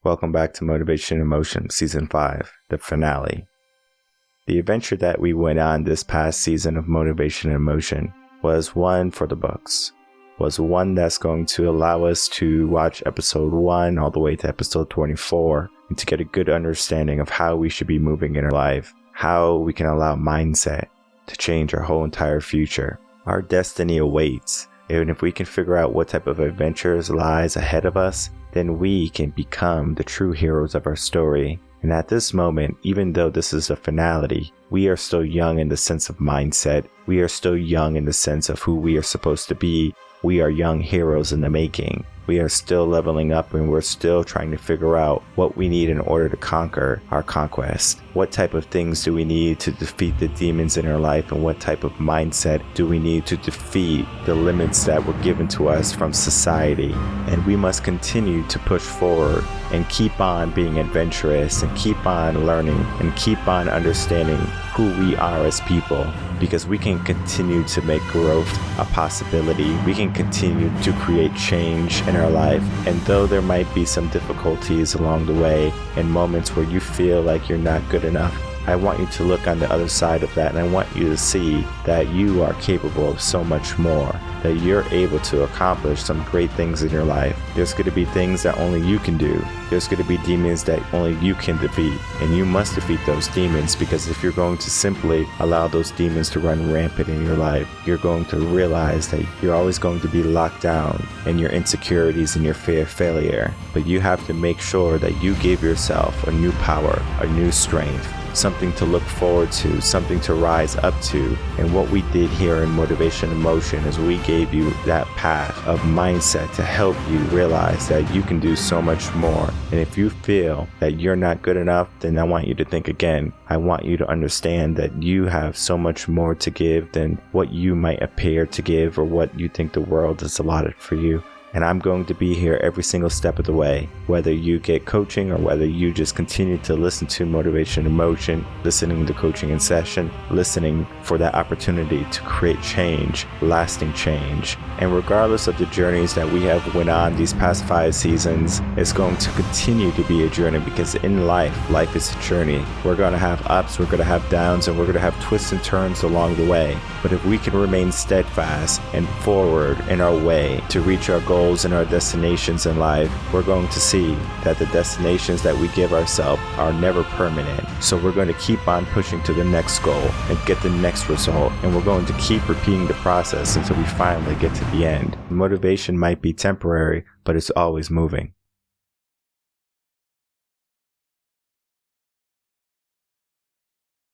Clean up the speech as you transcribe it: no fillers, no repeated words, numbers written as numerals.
Welcome back to Motivation and Motion Season 5, the finale. The adventure that we went on this past season of Motivation and Motion was one for the books, was one that's going to allow us to watch episode 1 all the way to episode 24 and to get a good understanding of how we should be moving in our life, how we can allow mindset to change our whole entire future. Our destiny awaits, and if we can figure out what type of adventures lies ahead of us, then we can become the true heroes of our story. And at this moment, even though this is a finality, we are still young in the sense of mindset. We are still young in the sense of who we are supposed to be. We are young heroes in the making. We are still leveling up and we're still trying to figure out what we need in order to conquer our conquest. What type of things do we need to defeat the demons in our life, and what type of mindset do we need to defeat the limits that were given to us from society. And we must continue to push forward and keep on being adventurous and keep on learning and keep on understanding who we are as people, because we can continue to make growth a possibility. We can continue to create change in our life. And though there might be some difficulties along the way and moments where you feel like you're not good enough, I want you to look on the other side of that, and I want you to see that you are capable of so much more, that you're able to accomplish some great things in your life. There's going to be things that only you can do. There's going to be demons that only you can defeat, and you must defeat those demons, because if you're going to simply allow those demons to run rampant in your life, you're going to realize that you're always going to be locked down in your insecurities and your fear of failure. But you have to make sure that you give yourself a new power, a new strength, something to look forward to, something to rise up to. And what we did here in Motivation and Motion is we gave you that path of mindset to help you realize that you can do so much more. And if you feel that you're not good enough, then I want you to think again. I want you to understand that you have so much more to give than what you might appear to give or what you think the world has allotted for you. And I'm going to be here every single step of the way, whether you get coaching or whether you just continue to listen to Motivation and Motion, listening to coaching in session, listening for that opportunity to create change, lasting change. And regardless of the journeys that we have went on these past 5 seasons, it's going to continue to be a journey, because in life is a journey. We're going to have ups, we're going to have downs, and we're going to have twists and turns along the way. But if we can remain steadfast and forward in our way to reach our goals and our destinations in life, we're going to see that the destinations that we give ourselves are never permanent. So we're going to keep on pushing to the next goal and get the next result, and we're going to keep repeating the process until we finally get to the end. Motivation might be temporary, but it's always moving.